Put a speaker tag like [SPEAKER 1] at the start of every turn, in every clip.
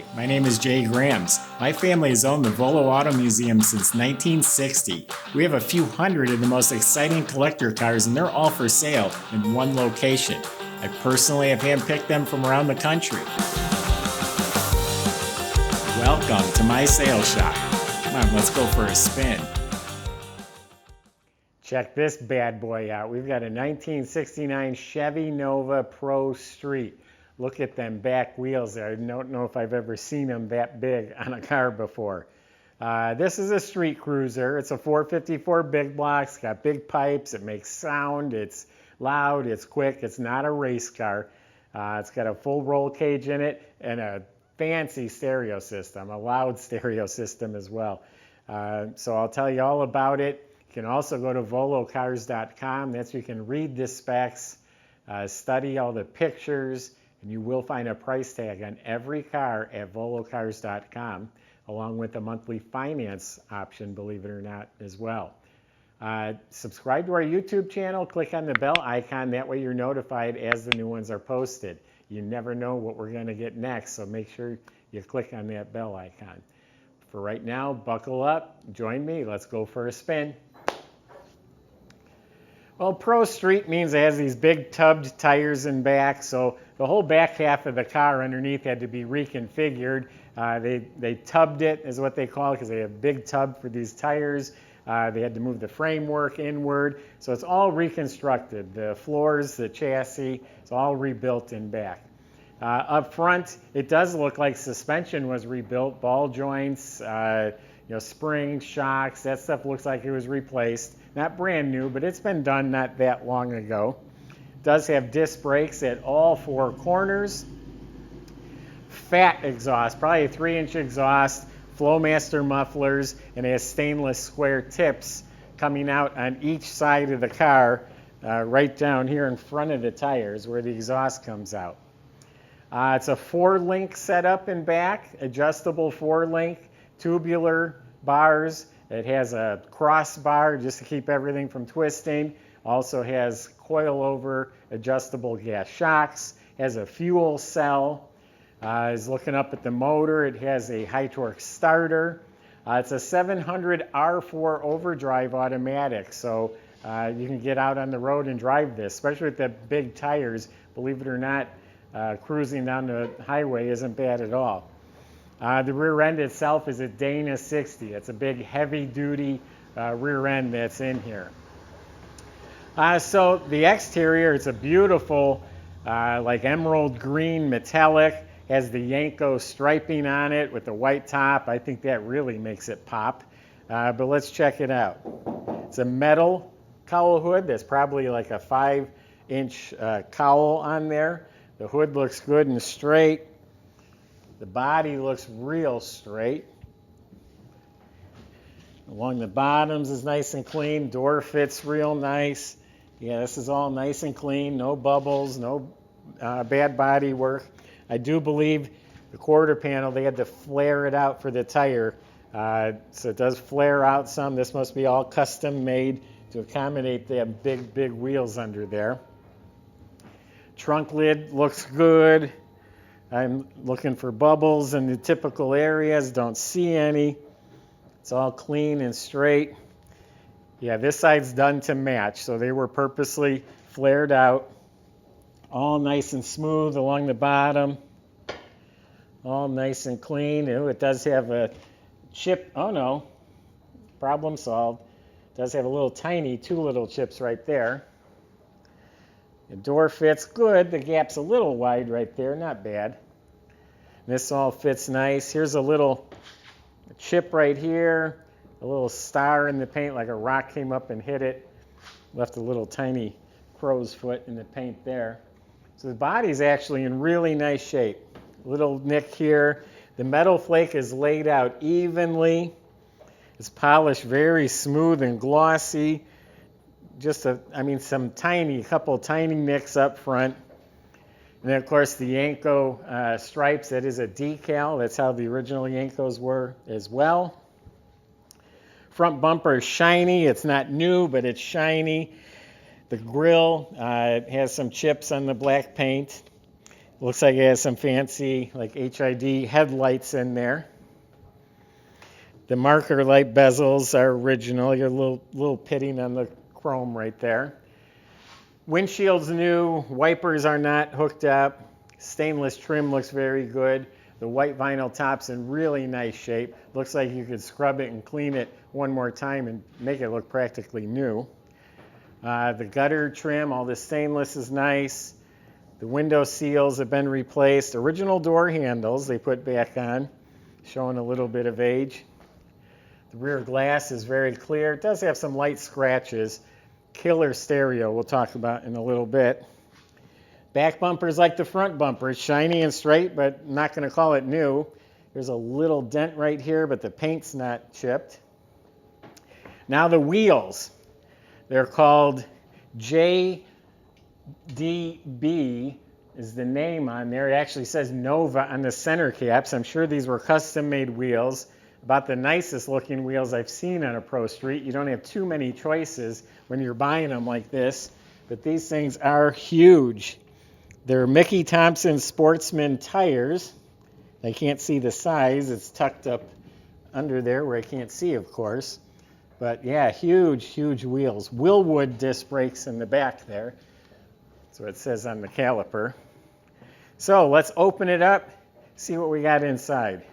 [SPEAKER 1] Hi, my name is Jay Grams. My family has owned the Volo Auto Museum since 1960. We have a few hundred of the most exciting collector cars, and they're all for sale in one location. I personally have handpicked them from around the country. Welcome to my sales shop. Come on, let's go for a spin. Check this bad boy out. We've got a 1969 Chevy Nova Pro Street. Look at them back wheels there. I don't know if I've ever seen them that big on a car before. This is a street cruiser. It's a 454 big block. It's got big pipes. It makes sound. It's loud. It's quick. It's not a race car. It's got a full roll cage in it and a fancy stereo system, a loud stereo system as well. So I'll tell you all about it. You can also go to volocars.com. That's where you can read the specs, study all the pictures, and you will find a price tag on every car at volocars.com, along with a monthly finance option, believe it or not, as well. Subscribe to our YouTube channel. Click on the bell icon. That way you're notified as the new ones are posted. You never know what we're going to get next, so make sure you click on that bell icon. For right now, buckle up. Join me. Let's go for a spin. Well, Pro Street means it has these big tubbed tires in back, so the whole back half of the car underneath had to be reconfigured. They tubbed it, is what they call it, because they have a big tub for these tires. They had to move the framework inward, so it's all reconstructed. The floors, the chassis, it's all rebuilt in back. Up front, it does look like suspension was rebuilt, ball joints, springs, shocks, that stuff looks like it was replaced. Not brand new, but it's been done not that long ago. It does have disc brakes at all four corners. Fat exhaust, probably a 3-inch exhaust, Flowmaster mufflers, and it has stainless square tips coming out on each side of the car, right down here in front of the tires where the exhaust comes out. It's a 4-link setup in back, adjustable 4-link, tubular bars. It has a crossbar just to keep everything from twisting. Also has coilover adjustable gas shocks. Has a fuel cell. Is looking up at the motor. It has a high torque starter. It's a 700 R4 overdrive automatic, so you can get out on the road and drive this, especially with the big tires. Believe it or not, cruising down the highway isn't bad at all. The rear end itself is a Dana 60. It's a big heavy-duty rear end that's in here. So the exterior, it's a beautiful like emerald green metallic. Has the Yenko striping on it with the white top. I think that really makes it pop. But let's check it out. It's a metal cowl hood. There's probably like a 5-inch cowl on there. The hood looks good and straight. The body looks real straight. Along the bottoms is nice and clean. Door fits real nice. Yeah, this is all nice and clean. No bubbles, no bad body work. I do believe the quarter panel, they had to flare it out for the tire. So it does flare out some. This must be all custom made to accommodate the big wheels under there. Trunk lid looks good. I'm looking for bubbles in the typical areas. Don't see any. It's all clean and straight. Yeah, this side's done to match, so they were purposely flared out. All nice and smooth along the bottom. All nice and clean. Ooh, it does have a chip. Oh no, problem solved. It does have a little tiny, 2 little chips right there. The door fits good. The gap's a little wide right there, not bad. This all fits nice. Here's a little chip right here, a little star in the paint, like a rock came up and hit it. Left a little tiny crow's foot in the paint there. So the body's actually in really nice shape. Little nick here. The metal flake is laid out evenly. It's polished very smooth and glossy. Just some couple tiny nicks up front. And then, of course, the Yenko stripes, that is a decal. That's how the original Yenkos were as well. Front bumper is shiny. It's not new, but it's shiny. The grille has some chips on the black paint. Looks like it has some fancy like HID headlights in there. The marker light bezels are original. Your little pitting on the chrome right there. Windshield's new. Wipers are not hooked up. Stainless trim looks very good. The white vinyl top's in really nice shape. Looks like you could scrub it and clean it one more time and make it look practically new. The gutter trim, all the stainless is nice. The window seals have been replaced. Original door handles they put back on, showing a little bit of age. The rear glass is very clear. It does have some light scratches. Killer stereo we'll talk about in a little bit. Back bumper's like the front bumper. It's shiny and straight, but not going to call it new. There's a little dent right here, but the paint's not chipped. Now the wheels. They're called JDB is the name on there. It actually says Nova on the center caps. I'm sure these were custom-made wheels. About the nicest looking wheels I've seen on a Pro Street. You don't have too many choices when you're buying them like this, but these things are huge. They're Mickey Thompson Sportsman tires. I can't see the size. It's tucked up under there where I can't see, of course. But yeah, huge, huge wheels. Willwood disc brakes in the back there. That's what it says on the caliper. So let's open it up, see what we got inside.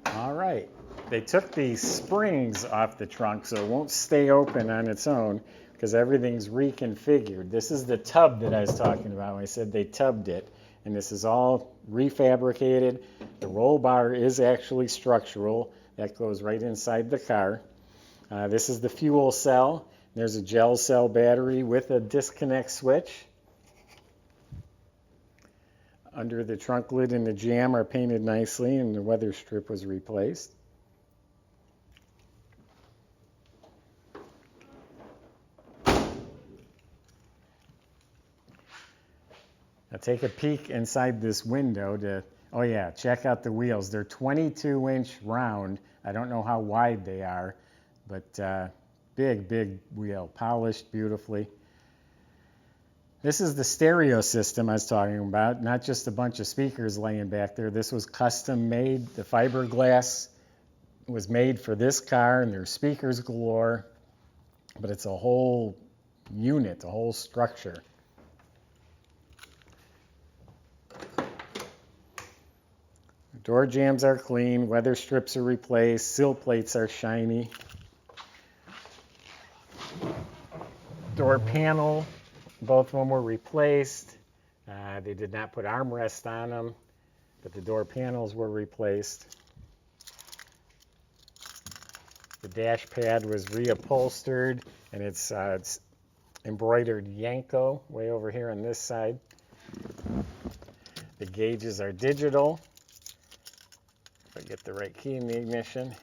[SPEAKER 1] All right, they took the springs off the trunk so it won't stay open on its own because everything's reconfigured. This is the tub that I was talking about when I said they tubbed it, and this is all refabricated. The roll bar is actually structural. That goes right inside the car. This is the fuel cell. There's a gel cell battery with a disconnect switch. Under the trunk lid and the jamb are painted nicely, and the weather strip was replaced. Now take a peek inside this window to, oh yeah, check out the wheels. They're 22-inch round. I don't know how wide they are, but big, big wheel, polished beautifully. This is the stereo system I was talking about, not just a bunch of speakers laying back there. This was custom made. The fiberglass was made for this car, and there's speakers galore, but it's a whole unit, a whole structure. Door jambs are clean, weather strips are replaced, sill plates are shiny. Door panel, both of them were replaced. They did not put armrests on them, but the door panels were replaced. The dash pad was reupholstered, and it's embroidered Yenko way over here on this side. The gauges are digital. If I get the right key in the ignition.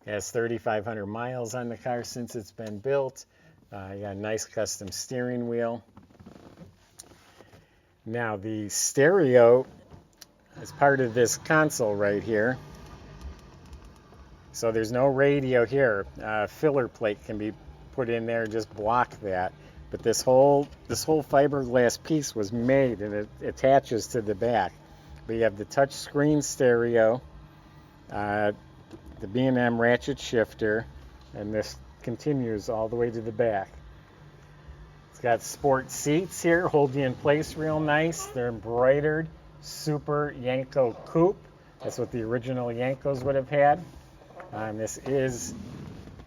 [SPEAKER 1] It has 3,500 miles on the car since it's been built. You got a nice custom steering wheel. Now the stereo is part of this console right here. So there's no radio here. Filler plate can be put in there and just block that. But this whole fiberglass piece was made and it attaches to the back. But you have the touch screen stereo, the B&M ratchet shifter, and this continues all the way to the back. It's got sport seats here, hold you in place real nice. They're embroidered, super Yenko coupe. That's what the original Yenkos would have had. This is,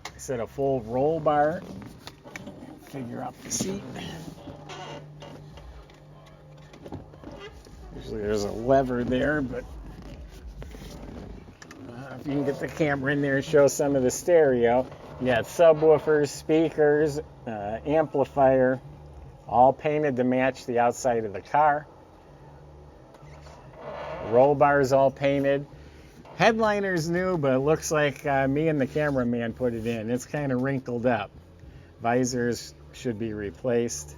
[SPEAKER 1] I said, a full roll bar. Figure out the seat. Usually there's a lever there, but if you can get the camera in there and show some of the stereo. You got subwoofers, speakers, amplifier, all painted to match the outside of the car. Roll bars all painted. Headliner's new, but it looks like me and the cameraman put it in. It's kind of wrinkled up. Visors should be replaced.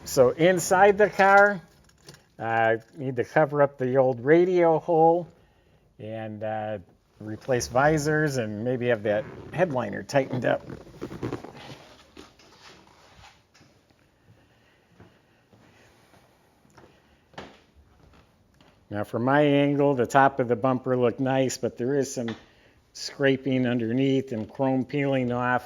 [SPEAKER 1] So inside the car, need to cover up the old radio hole and replace visors and maybe have that headliner tightened up. Now from my angle, the top of the bumper looked nice, but there is some scraping underneath and chrome peeling off,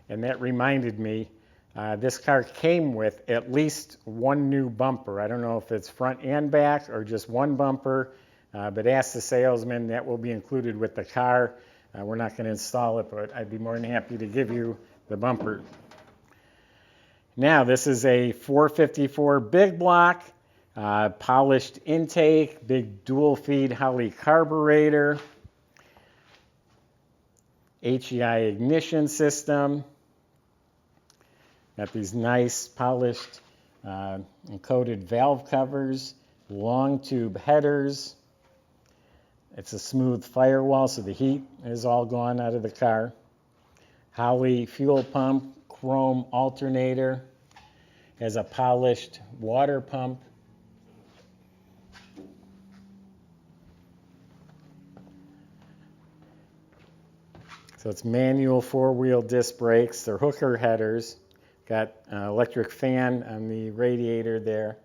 [SPEAKER 1] and that reminded me this car came with at least one new bumper. I don't know if it's front and back or just one bumper, but ask the salesman. That will be included with the car. We're not going to install it, but I'd be more than happy to give you the bumper. Now this is a 454 big block, polished intake, big dual feed Holley carburetor, HEI ignition system. Got these nice polished and coated valve covers, long tube headers. It's a smooth firewall, so the heat is all gone out of the car. Holley fuel pump, chrome alternator, has a polished water pump. So it's manual four-wheel disc brakes. They're hooker headers. Got an electric fan on the radiator there.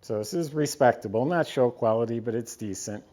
[SPEAKER 1] So this is respectable. Not show quality, but it's decent.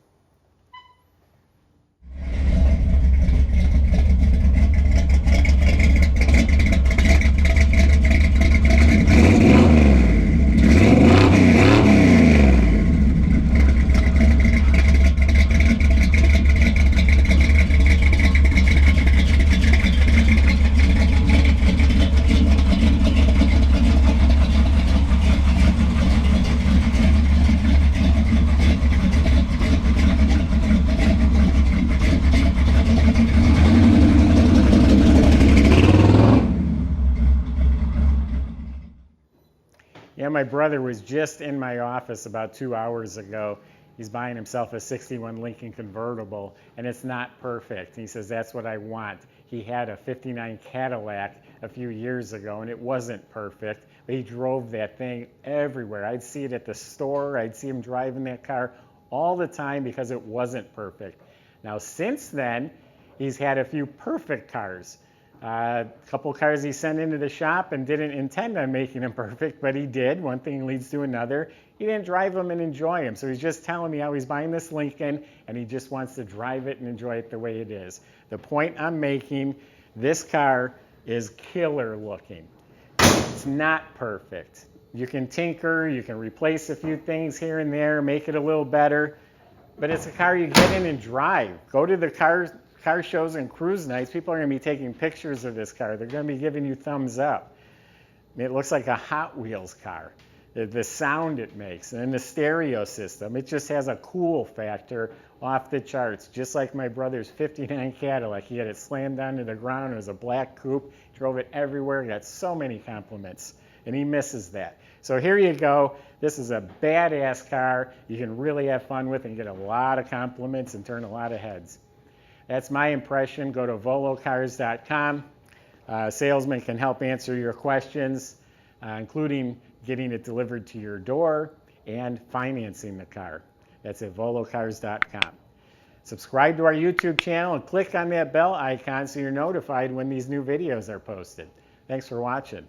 [SPEAKER 1] Yeah, my brother was just in my office about 2 hours ago. He's buying himself a 61 Lincoln convertible, and it's not perfect. He says, that's what I want. He had a 59 Cadillac a few years ago, and it wasn't perfect, but he drove that thing everywhere. I'd see it at the store. I'd see him driving that car all the time because it wasn't perfect. Now, since then, he's had a few perfect cars. A couple cars he sent into the shop and didn't intend on making them perfect, but he did. One thing leads to another. He didn't drive them and enjoy them. So he's just telling me how he's buying this Lincoln and he just wants to drive it and enjoy it the way it is. The point I'm making, this car is killer looking. It's not perfect. You can tinker, you can replace a few things here and there, make it a little better, but it's a car you get in and drive. Go to the car shows and cruise nights. People are going to be taking pictures of this car. They're going to be giving you thumbs up. It looks like a Hot Wheels car. The sound it makes, and the stereo system, it just has a cool factor off the charts, just like my brother's 59 Cadillac. He had it slammed down to the ground. It was a black coupe. Drove it everywhere. Got so many compliments, and he misses that. So here you go. This is a badass car you can really have fun with and get a lot of compliments and turn a lot of heads. That's my impression. Go to volocars.com. Salesman can help answer your questions, including getting it delivered to your door and financing the car. That's at volocars.com. Subscribe to our YouTube channel and click on that bell icon so you're notified when these new videos are posted. Thanks for watching.